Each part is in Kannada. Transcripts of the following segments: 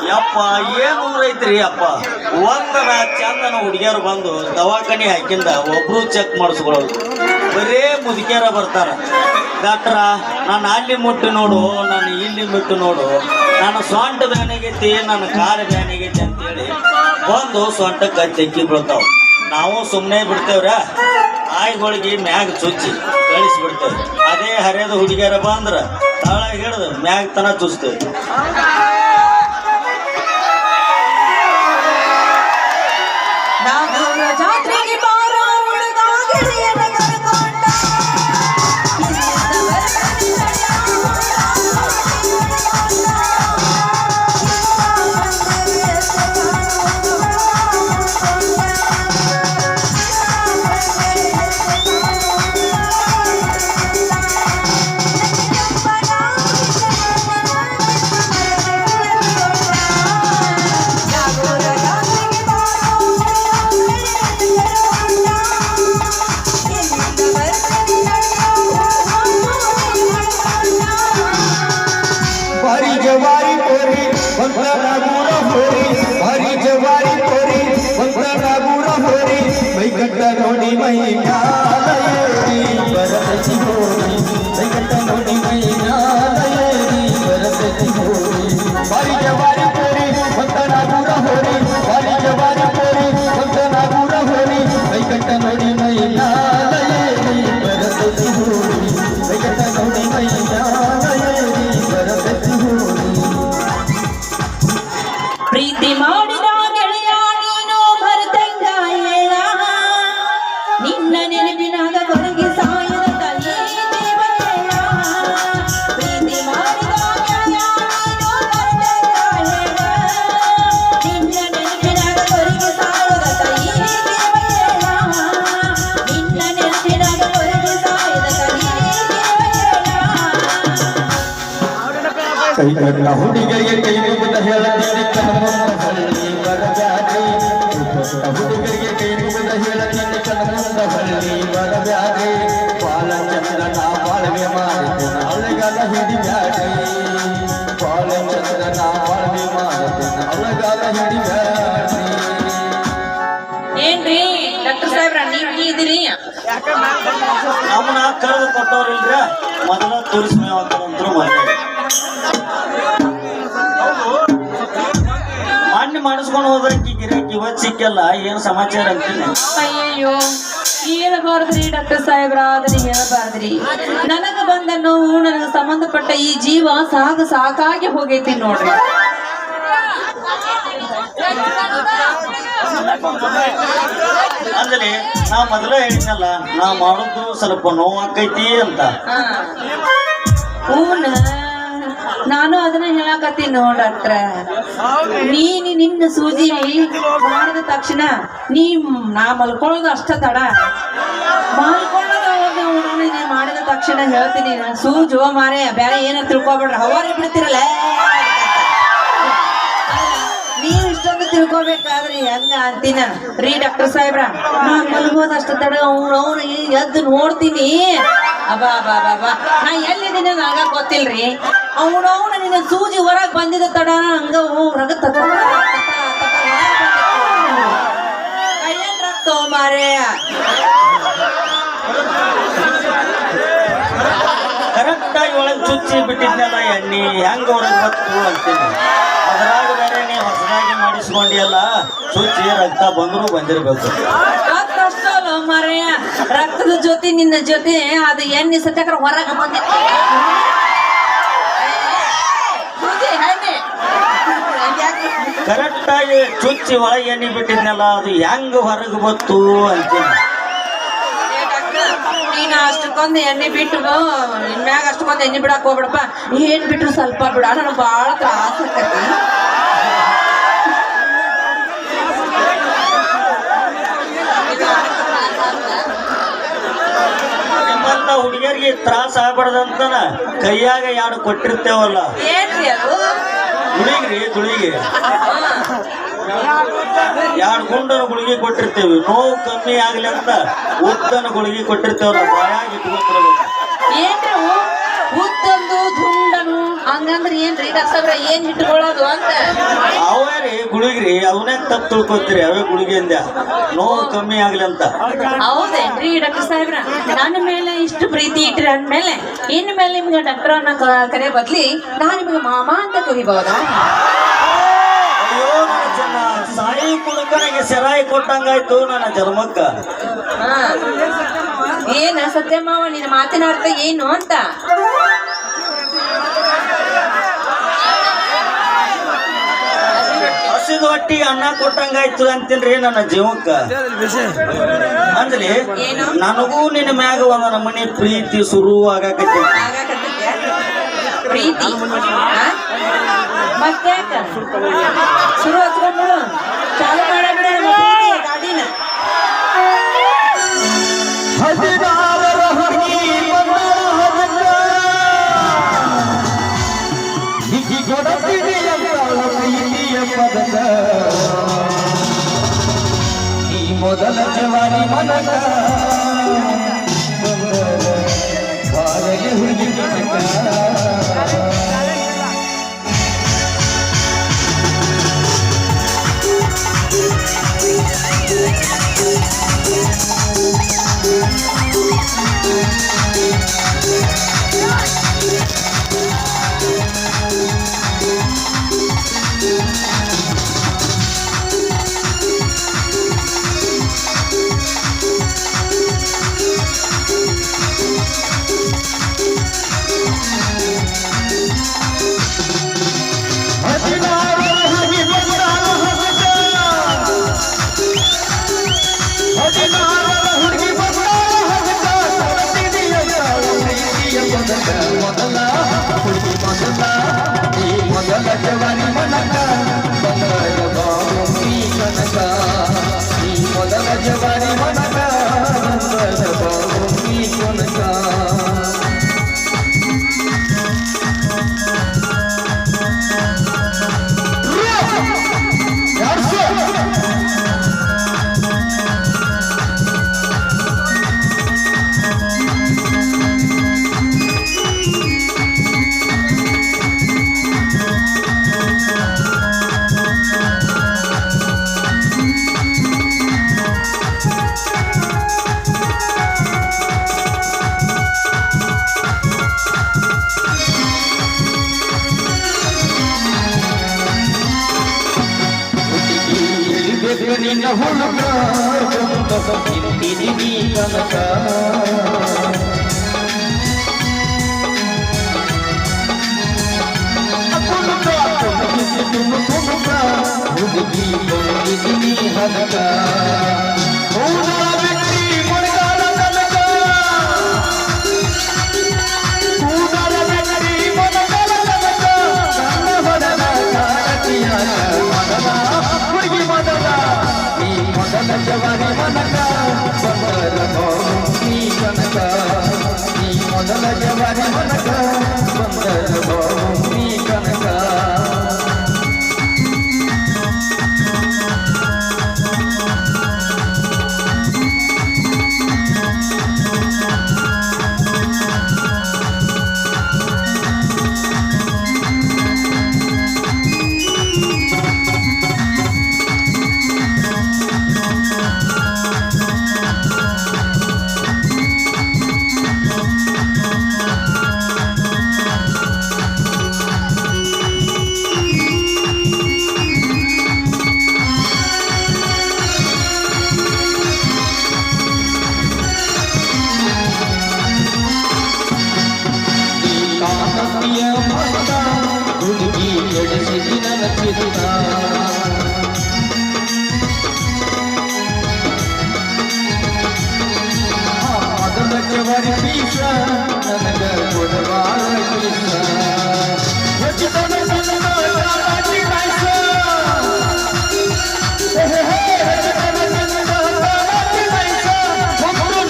ಯಪ್ಪ ಏನು ಐತ್ರಿ ಅಪ್ಪ ಒಂದರ ಚಂದನ ಹುಡುಗಿಯರು ಬಂದು ದವಾಖಾನೆ ಹಾಕಿಂದ ಒಬ್ರು ಚೆಕ್ ಮಾಡಿಸ್ಕೊಳ್ಳೋದು ಬರೇ ಮುದುಕಿಯರ ಬರ್ತಾರ. ಡಾಕ್ಟ್ರ ನಾನು ಅಲ್ಲಿ ಮುಟ್ಟು ನೋಡು, ನಾನು ಇಲ್ಲಿ ಮುಟ್ಟು ನೋಡು, ನಾನು ಸೊಂಟ ಬ್ಯಾನಿಗೈತಿ, ನನ್ನ ಕಾಲು ಬ್ಯಾನಿಗೈತಿ ಅಂತೇಳಿ ಬಂದು ಸೊಂಟಕ್ಕೆ ತೆಕ್ಕಿ ಬೀಳ್ತಾವ. ನಾವು ಸುಮ್ಮನೆ ಬಿಡ್ತೇವ್ರ, ಆಯ್ಗಳಿಗೆ ಮ್ಯಾಗ ಚುಚ್ಚಿ ಕಳಿಸ್ಬಿಡ್ತೇವೆ. ಅದೇ ಹರಿಯದ ಹುಡುಗಿಯರ ಬಂದ್ರೆ ತಾಳ ಹಿಡಿದು ಮ್ಯಾಗ ತನ ಚುಚ್ತೇವೆ. ನೋಡಿ ಮೈ ಬರಸಿ ಹೋಗಿ ನೋಡಿ ಮೈ ಬರಸಿ ಹೋಗಿ ಬಾರಿ ಜವಾರಿ ಕೋರಿ ಭಕ್ತನಾಗೂರ ಹೋರಿ, ಬಾರಿ ಜವಾರಿ ಕೋರಿ ಭಕ್ತನಾಗೂರ ಹೋರಿ, ಕೈಕಟ್ಟ ನೋಡಿ ಮೈ ಬರಸಿ ಹೋಗಿ, ಕೈಕಟ್ಟ ನೋಡಿ ಮೈ ಬರಸಿ ಹೋಗಿ. ಪ್ರೀತಿ ಮಾಡಿದ ಗೆಳೆಯ ನೀನು ಮರೆತಂಗ ಹೇಳ, ನಿನ್ನ ನೆನಪಿನಾಗ ಕೊರಗಿ ಸಾಯದ ತಲೆ ದೇವಯ್ಯ. ಪ್ರೀತಿ ಮಾಡಿದ ಗೆಳೆಯ ನೀನು ಮರೆತಂಗ ಹೇಳ, ನಿನ್ನ ನೆನಪಿನಾಗ ಕೊರಗಿ ಸಾಯದ ತಲೆ ದೇವಯ್ಯ. ನಿನ್ನ ನೆನಪಿನಾಗ ಕೊರಗಿ ಸಾಯದ ತಲೆ ದೇವಯ್ಯ. ಕೈ ಕಟ್ಟ ಹುಡುಗರಿಗೆ ಕೈ ಮುಗಿದ ಹೇಳತೀನಿ ಕಣ್ಣಲ್ಲಿ ಬರಬ್ಯಾಡ್ರಿ, ಹುಡುಗರಿಗೆ ಕೈ ಮುಗಿದ ಹೇಳತೀನಿ ಕಣ್ಣಲ್ಲಿ ಬರಬ್ಯಾಡ್ರಿ. ಬಾಳ ಚಂದ್ರನ ಬಾಳ್ವೆ ಮಾಡಿದ್ದೇನ ಅಳಗಾಲ ಹಿಡಿಬ್ಯಾಡ್ರಿ, ಬಾಳ ಚಂದ್ರನ ಬಾಳ್ವೆ ಮಾಡಿದ್ದೇನ ಅಳಗಾಲ ಹಿಡಿಬ್ಯಾಡ್ರಿ. ಏನ್ರಿ ಡಾಕ್ಟರ್ ಸಾಹೇಬ್ರ ನೀವ್ ಇದ್ದೀರಿ? ನಮ್ಮನ್ನ ಕರೆದು ಕೊಟ್ಟವ್ರಿಲ್ರ ಮೊದಲ ತೋರಿಸ್ಮೇವಂತಂದ್ರು ಮಣ್ಣು ಮಾಡಿಸ್ಕೊಂಡು ಹೋದ್ರಕ್ಕಿ ಗಿರಾಕಿ ಇವತ್ತು ಸಿಕ್ಕಲ್ಲ, ಏನು ಸಮಾಚಾರ ಅಂತೀನಿ. ಅಯ್ಯಯ್ಯೋ ಹೇಳಬಾರ್ದ್ರಿ ಡಾಕ್ಟರ್ ಸಾಹೇಬ್ರ, ಅದನ್ನ ಹೇಳಬಾರ್ದ್ರಿ. ನನಗ ಬಂದ ನೋವು, ನನಗ ಸಂಬಂಧಪಟ್ಟ ಈ ಜೀವ ಸಾಕಾಗಿ ಹೋಗೈತಿ ನೋಡ್ರಿ. ಅಂದ್ರೆ ನಾ ಮೊದಲೇ ಹೇಳಿದ್ನಲ್ಲ, ನಾ ಮಾಡೋದು ಸ್ವಲ್ಪ ನೋವು ಆಕೈತಿ ಅಂತ. ಹೂನ ನಾನು ಅದನ್ನ ಹೇಳಕತ್ತೀನಿ ನೋಡ್ ಡಾಕ್ಟ್ರ. ನಿನ್ನ ಸೂಜಿ ಮಾಡಿದ ತಕ್ಷಣ ನಾ ಮಲ್ಕೊಳ್ಳೋದು ಅಷ್ಟ ತಡ, ಮಾಡಿದ ತಕ್ಷಣ ಹೇಳ್ತೀನಿ ಸೂಜು ಮಾರೇ ಬೇರೆ ಏನ ತಿಳ್ಕೊಬೇಡ್ರಿ, ಹವಾರಿ ಬಿಡ್ತಿರಲ್ಲ. ನೀವ್ ಇಷ್ಟೊಂದು ತಿಳ್ಕೊಬೇಕಾದ್ರಿ ಹೆಂಗ ಅಂತೀನ ರೀ ಡಾಕ್ಟರ್ ಸಾಹೇಬ್ರ. ನಾ ಮಲ್ಗೋದ ಅಷ್ಟ ತಡ ಅವ್ನು ಎದ್ದು ನೋಡ್ತೀನಿ, ಅಬಾ ಬಾ ಬಾ ಬಾ ನಾ ಎಲ್ಲಿದ್ದೀನಿ ಆಗ ಗೊತ್ತಿಲ್ರಿ. ಅವನವನ ನಿನ್ನ ಸೂಜಿ ಹೊರಗ್ ಬಂದಿದ ತಡ ಹಂಗ ರಗ ಕೈಯನ್ ರಕ್ತ ಮಾರೇ. ಕರೆಕ್ಟಾಗಿ ಒಳಗೆ ಚುಚ್ಚಿ ಬಿಟ್ಟಿದ್ನಲ್ಲ ಎಣ್ಣಿ, ಹೆಂಗ ಹೊರಗೆ ಬತ್ತು ಅಂತೀನಿ. ಅದ್ರಾಗ ಬೇರೆ ನೀವು ಹೊಸದಾಗಿ ಮಾಡಿಸ್ಕೊಂಡಿಯಲ್ಲ, ಚುಚ್ಚಿ ರಕ್ತ ಬಂದ್ರು ಬಂದಿರ್ಬೇಕು. ರಕ್ತ ಅಷ್ಟಲ್ಲ ಮಾರಯ್ಯ ರಕ್ತದ ಜೊತೆ ನಿನ್ನ ಜೊತೆ ಅದು ಎಣ್ಣೆ ಸತ್ಯಾಕ್ರ ಹೊರಗೆ ಬಂದಿತ್ತು ಕರೆಕ್ಟ್ ಆಗಿ ಚುಚ್ಚಿ ಒಳಗೆ ಎಣ್ಣೆ ಬಿಟ್ಟಿದ್ನಲ್ಲ ಅದು ಹೆಂಗ ಹೊರಗೆ ಬತ್ತು ಅಂತೀನಿ. ನೀನು ಅಷ್ಟಕ್ಕೊಂದು ಎಣ್ಣೆ ಬಿಟ್ಟು ಇನ್ಮ್ಯಾಗ ಅಷ್ಟಕ್ಕೊಂದು ಎಣ್ಣೆ ಬಿಡಕ್ ಹೋಗ್ಬಿಡಪ್ಪ. ಏನ್ ಬಿಟ್ರು ಸ್ವಲ್ಪ ಬಿಡ, ನನಗೆ ಭಾಳ ತ್ರಾಸ ಆಕತಿ. ನಿಮ್ಮಂತ ಹುಡುಗಿಯರಿಗೆ ತ್ರಾಸ ಆಗ್ಬಾರ್ದಂತನ ಕೈಯಾಗ ಎರಡು ಕೊಟ್ಟಿರ್ತೇವಲ್ಲ ಏನ್ರಿ ಅದು? ಗುಳಿಗೆ ಎರಡು ಗುಂಡನ ಗುಳಿಗೆ ಕೊಟ್ಟಿರ್ತೇವಿ, ನೋವು ಕಮ್ಮಿ ಆಗ್ಲಿ ಅಂತ ಉದ್ದನ ಗುಳಿಗೆ ಕೊಟ್ಟಿರ್ತೇವಲ್ಲ ಬಾಯಾಗ ಇಟ್ಕೊಂಡಿರ್ಬೇಕು. ಏನ್ರಿ ಉದ್ದೊಂದು ದುಂಡನು ಹಂಗಂದ್ರೆ ಏನ್ರಿ ಡಾಕ್ಟರ್ ಏನ್ ಇಟ್ಕೊಳ್ಳೋದು ಅಂತ? ಅವೇ ರೀ ಗುಳಿಗ್ರಿ, ಅವನೇ ತಪ್ಪು ತಿಳ್ಕೊತೀರಿ. ಅವೇ ಗುಳಿಗೆ ಅಂದ ನೋವು ಕಮ್ಮಿ ಆಗ್ಲಿ ಅಂತ. ಹೌದೇನ್ರಿ ಡಾಕ್ಟರ್ ಸಾಹೇಬ್ರ? ನನ್ನ ಮೇಲೆ ಇಷ್ಟು ಪ್ರೀತಿ ಇಟ್ರಿ ಅಂದ್ಮೇಲೆ ಇನ್ ಮೇಲೆ ನಿಮ್ಗೆ ಡಾಕ್ಟರ್ ಅನ್ನ ಕರೆ ಬದ್ಲಿ ನಾನು ನಿಮ್ಗೆ ಮಾಮ ಅಂತ ಕರಿಬಹುದಾ? ಅಯ್ಯೋ ನನ್ನ ಜನ ಸಾಯಿ ಕುಡುಕನಿಗೆ ಸೆರಾಯಿ ಕೊಟ್ಟಂಗಾಯ್ತು ನನ್ನ ಜನ್ಮಕ್ಕ. ಹಾ. ಏನ ಸತ್ಯಮಾವ ನಿನ್ನ ಮಾತಿನ ಅರ್ಥ ಏನು ಅಂತ? ಹಸಿದ ಹೊಟ್ಟಿ ಅನ್ನ ಕೊಟ್ಟಂಗಾಯ್ತು ಅಂತೀನ್ರಿ ನನ್ನ ಜೀವಕ್ಕ. ಅಂದ್ಲಿ ನನಗೂ ನಿನ್ನ ಮ್ಯಾಗ ಒಂದ ನಮನಿ ಪ್ರೀತಿ ಶುರು ಆಗಾಕೈತಿ. ಪ್ರೀತಿ ಮತ್ತೆ ಶುರು ಹಚ್ಕೊಂಡು ಚಾಲು ಮಾಡಬಿಡ ಗಾಡಿನ. 16 ಹುಡುಗಿ ಹಿಗಿ ಕೊಡತಿದೆಯಲ್ಲ ಪ್ರೀತಿಯ ಪದಕ, ಈ ಮೊದಲ ಜವಾನಿ ಮನಕ ಬಾರಲಿ ಹುಡುಗಿ ಮೊದಲ ಜವಾನಿ ಮನಕ ಬಂಗಾರ ಬಾಬಿ ಕನಕ, ಈ ಮೊದಲ ಜವಾನಿ ಮನಕ ಬಂಗಾರ ಬಾಬಿ ಕನಕ. ನಿನ್ನ ಹುಡುಗ ತಿರುಗಿ ಕನಕ, ಹುಡುಗಿ ಬಂದಿದ್ದೀನಿ ಹನಕ, ವ್ಯಕ್ತಿ ಮೊಣಗಾಲ ಕನಕ, ಕೂದಲ ವ್ಯಕ್ತಿ ಮೊಣಗಾಲ ಕನಕ, ನನ್ನ ಹೊಡನ ಕಾರತಿಯ ಮದನ ಹುಡುಗಿ ಮದನ, ಈ ಮೊದಲ ಜವಾನಿ ಮನಕ ಬಂದರ ನೀ ಕನಕ, ಈ ಮೊದಲ ಜವಾನಿ ಮನಕ ಬಂದರ ನೀ ಕನಕ. ಮೊದಲ ಜವಾರಿ ಪೀಸ ನನಗ ಕೊಡಬಾರ ಪೀಸ ಹೊಚ್ಚಿತನ ನನ್ನ ಕಾಮಾಚಿ ಕಾಯ್ಸ ಹೊಚ್ಚಿತನ ನನ್ನ ಕಾಮಾಚಿ ಕಾಯ್ಸ ಒಬ್ಬರು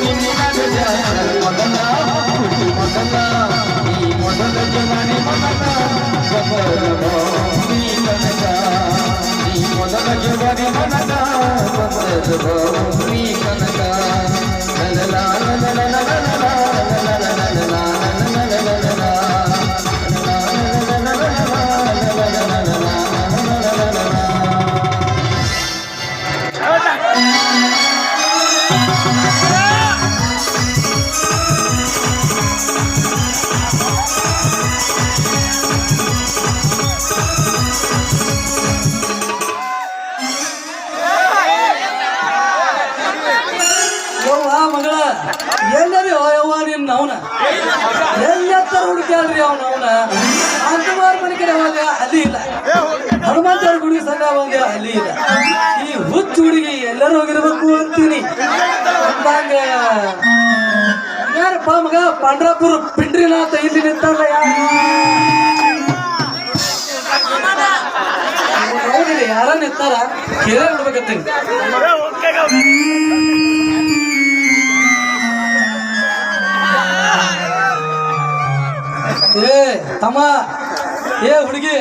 ನಿನ್ನ ಮೊದಲ ಹುಟ್ಟಿ ಮೊದಲ ಈ ಮೊದಲ ಜವಾರಿ ಮೊದಲ ನೀ ಕನಕ ಈ ಮೊದಲ ಜವಾರಿ ಮೊದಲ ನೀ ಕನಕ ಮಗಳ ಎಲ್ಲರಿ ಯವ್ವ ನಿನ್ನ ಅವನ ಎಲ್ಲತ್ತರ ಹುಡುಕ್ಯಾಳ್ರಿ ಅವನ ಅಂತಮಾರ್ ಮನೆ ಕಡೆ ಹೋದ ಅಲ್ಲಿ ಇಲ್ಲ ಹನುಮಂತರ ಗುಡಿ ಸಂಘ ಹೋದ ಅಲ್ಲಿ ಇಲ್ಲ ಈ ಹುಚ್ಚು ಹುಡುಗಿ ಎಲ್ಲರೂ ಹೋಗಿರ್ಬೇಕು ಅಂತೀನಿ ಅಂದಾಗ ಯಾರಪ್ಪ ಮಗ ಪಾಂಡ್ರಾಪುರ ಪಿಂಡ್ರಿನಾಥ ಇಲ್ಲಿ ನಿಂತಾರ ಯಾರ ನಿಂತಾರ ಕೇಳೇ ನೋಡ್ಬೇಕಂತೀನಿ ಏ ತಮ್ಮ ಏ ಹುಡುಗಿ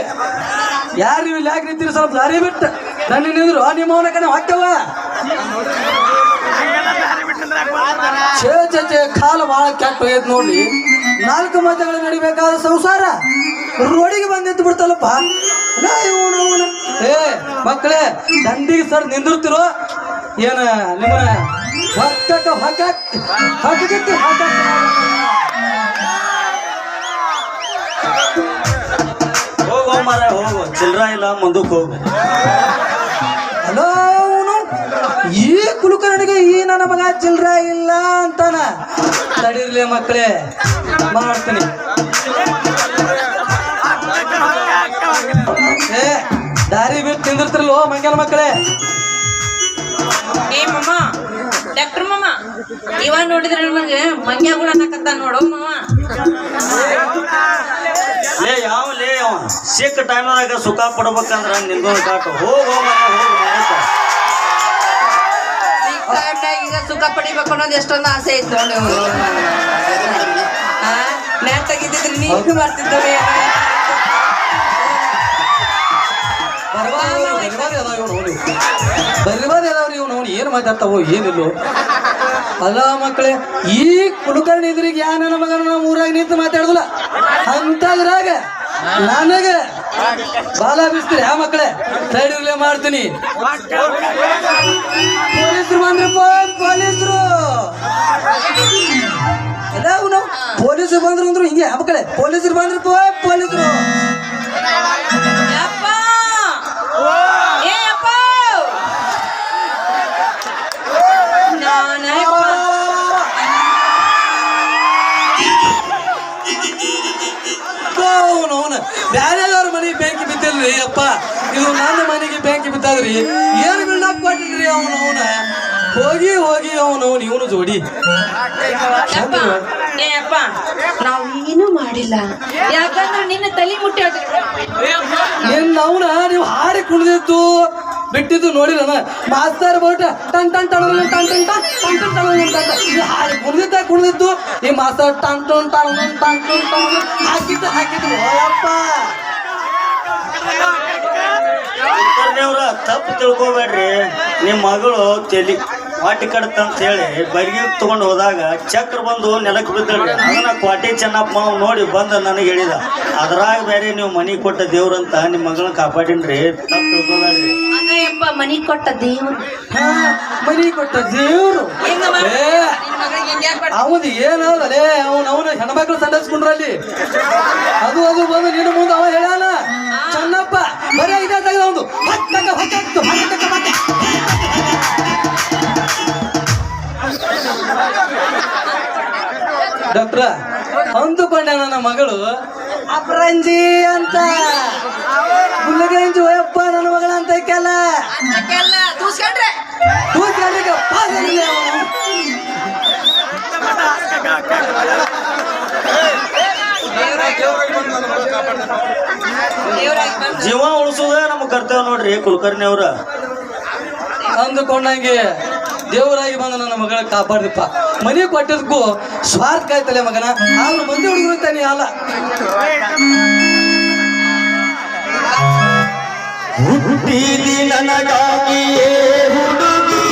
ಯಾರು ನೀವು ಇಲ್ಲಿ ಯಾಕೆ ನಿಂತೀರಿ ಸ್ವಲ್ಪ ದಾರಿ ಬಿಟ್ಟು ನನ್ನ ನಿಂದ್ರು ನಿಮ್ಮ ಅವನ ಕಡೆ ಹಾಕ್ಯವ ಚೇ ಕಾಲ ಭಾಳ ಕೆಟ್ಟ ಹೋಯ್ತು ನೋಡ್ರಿ 4 ಮತಗಳು ನಡಿಬೇಕಾದ ಸಂಸಾರ ರೋಡಿಗೆ ಬಂದು ನಿಂತು ಬಿಡ್ತಲ್ಲಪ್ಪ ಇವನು ಏ ಮಕ್ಕಳೇ ದಂಡಿಗೆ ಸರ್ ನಿಂದಿರ್ತಿರೋ ಏನ ನಿಮ್ಮನ್ನ ಹೋಗೋ ಮರ ಹೋಗು ಚಿಲ್ರ ಇಲ್ಲ ಮುಂದಕ್ಕೆ ಹೋಗು ಹಲೋ ಅವನು ಈ ಕುಲಕರ್ಣಿಗೆ ಈ ನನ್ನ ಮಗ ಚಿಲ್ರ ಇಲ್ಲ ಅಂತಾನ ತಡೀರ್ಲಿ ಮಕ್ಕಳೇ ಮಾಡ್ತೀನಿ ಏ ದಾರಿ ಬಿಟ್ಟು ತಿಂದಿರ್ತಿರಲ್ವೋ ಮಂಗ್ಯಾನ ಮಕ್ಕಳೇ ಏ ಮಮ್ಮ ಡಾಕ್ಟರ್ ಮಮ್ಮ ಇವ ನೋಡಿದ್ರೆ ನನಗೆ ಮಂಗ್ಯ ಗುಣ ಅನ್ನಕತ್ತ ನೋಡು ಮಮ್ಮ ಲೇ ಅವ ಸಿಕ್ಕ ಟೈಮ್ನಾಗ ಸುಖ ಪಡ್ಬೇಕಂದ್ರ ನಿಂದೊಂದು ಕಾಟು ಹೋಗೋ ಮರ ಹೋಗು ಈಗ ಸುಖ ಪಡಿಬೇಕು ಅನ್ನೋದು ಎಷ್ಟೊಂದು ಆಸೆ ಐತೆ ನೋಡಿ ಮ್ಯಾಚ್ ತೆಗಿತಿದ್ರಿ ನೀನು ಮಾಡ್ತಿದ್ದವೆ ಬರ್ಬಾರ್ದು ಅದಾವ್ರಿ ಇವ್ನು ಅವ್ನು ಏನು ಮಾತಾಡ್ತಾವೋ ಏನಿಲ್ಲೋ ಅಲ್ಲ ಮಕ್ಕಳೇ ಈ ಕುಲಕರ್ಣಿ ಇದ್ರಿಗೆ ಯಾ ನನ್ನ ಮಗನ ನಮ್ಮ ಊರಾಗ ನಿಂತು ಮಾತಾಡುದಿಲ್ಲ ಅಂತದ್ರಾಗ ನನಗೆ ಬಾಲ ಬೀಸ್ತೀರಿ ಆ ಮಕ್ಕಳೇ ಸೈಡ್ ಮಾಡ್ತೀನಿ ಪೊಲೀಸರು ಬಂದ್ರಪ್ಪ ಪೊಲೀಸರು ಅಲ್ಲ ಅವನು ಪೊಲೀಸರು ಬಂದ್ರು ಅಂದ್ರು ಹಿಂಗೆ ಆ ಮಕ್ಕಳೇ ಪೊಲೀಸರು ಬಂದ್ರಪ್ಪ ಪೊಲೀಸರು ಬ್ಯಾರೆದವ್ರ ಮನೆಗೆ ಬೆಂಕಿ ಬಿದ್ದಿಲ್ರಿ ಅಪ್ಪ ಇದು ನನ್ನ ಮನೆಗೆ ಬೆಂಕಿ ಬಿದ್ದಾದ್ರಿ ಏನು ಬಿಲ್ಡಪ್ ಕೊಟ್ಟಿಲ್ರಿ ಅವನ ಹೋಗಿ ಅವನು ಇವನು ಜೋಡಿ ಅಪ್ಪ ನಾವು ಏನು ಮಾಡಿಲ್ಲ ಯಾಕಂದ್ರೆ ನಿನ್ನ ತಲೆ ಮುಟ್ಟಿ ಅವನ ನೀವು ಹಾಡಿ ಕುಣಿದಿದ್ದು ಬಿಟ್ಟಿದ್ದು ನೋಡಿಲ್ಲ ಮಾಸ್ತರ್ ಬೋಟ ಟನ್ ಟನ್ ಟನ್ ಟನ್ ಟನ್ ಟನ್ ಟನ್ ಟನ್ ಟನ್ ಹಾಡಿ ಕುಣಿದಿದ್ದು ಈ ಮಾಸ್ತರ್ ಟನ್ ಟನ್ ಟನ್ ಟನ್ ಟನ್ ಟನ್ ಹಾಕಿದ್ದು ಅಪ್ಪ ಕುಲಕರ್ಣಿಯವ್ರ ತಪ್ಪು ತಿಳ್ಕೊಬೇಡ್ರಿ ನಿಮ್ಮ ಮಗಳು ತಲಿ ಕ್ವಾಟಿ ಕಡತ ಅಂತ ಹೇಳಿ ಬರಿಗೆ ತಗೊಂಡು ಹೋದಾಗ ಚಕ್ರ ಬಂದು ನೆಲಕ್ಕೆ ಬಿದ್ದಳ್ರಿ ಅದನ್ನ ಕ್ವಾಟಿ ಚೆನ್ನಪ್ಪ ಅವ್ ನೋಡಿ ಬಂದ ನನಗೆ ಹೇಳಿದ ಅದ್ರಾಗ ಬೇರೆ ನೀವು ಮನಿ ಕೊಟ್ಟ ದೇವ್ರಂತ ನಿಮ್ಮ ಮಗಳನ್ನ ಕಾಪಾಡಿನ್ರಿ ತಪ್ಪು ತಿಳ್ಕೊಬೇಡ್ರಿ ಅಪ್ಪ ಮನಿ ಕೊಟ್ಟ ದೇವ್ರು ಮನಿ ಕೊಟ್ಟ ದೇವ್ರು ಅವನು ಏನದಲೇ ಅವನ ಹೆಣ್ಮಕ್ಳು ಸಂಡಸ್ಕೊಂಡ್ರಲ್ಲಿ ಅದು ಬಂದು ನಿನ್ನ ಮುಂದೆ ಅವ ಹೇಳ್ಯಾನ ಚೆನ್ನಪ್ಪ ಬರೀ ಇದ ತೆಗೆದ ಒಂದು ಡಾಕ್ಟ್ರ ಅಂದುಕೊಂಡೆ ನನ್ನ ಮಗಳು ಅಪರಂಜಿ ಅಂತ ಗುಲ್ಲಗಂಜಿ ಹೋಯಪ್ಪ ನನ್ನ ಮಗಳ ಅಂತ ಐಕಲ್ಲ ಅದಕ್ಕೆಲ್ಲ ತೂಸ್ಕೊಂಡ್ರೆ ದೇವ್ರಾಗಿ ಬಂದು ಜೀವ ಉಳಿಸೋದೇ ನಮ್ಮ ಕರ್ತವ್ಯ ನೋಡ್ರಿ ಕುಲಕರ್ಣಿ ಅವ್ರ. ಅಂದುಕೊಂಡಂಗೆ ದೇವರಾಗಿ ಬಂದು ನನ್ನ ಮಗಳ ಕಾಪಾಡ್ದಿಪ್ಪ. ಮನೆ ಕೊಟ್ಟಿದ್ದಕ್ಕೂ ಸ್ವಾರ್ಥ ಕಾಯ್ತಲೆ ಮಗನ, ಆದ್ರೂ ಮಂದಿ ಹುಡುಗರು ತಾನೆ ಅಲ್ಲ. ಹುಟ್ಟಿದಿ ನನಗಾಗಿಯೇ ಹುಡುಗಿ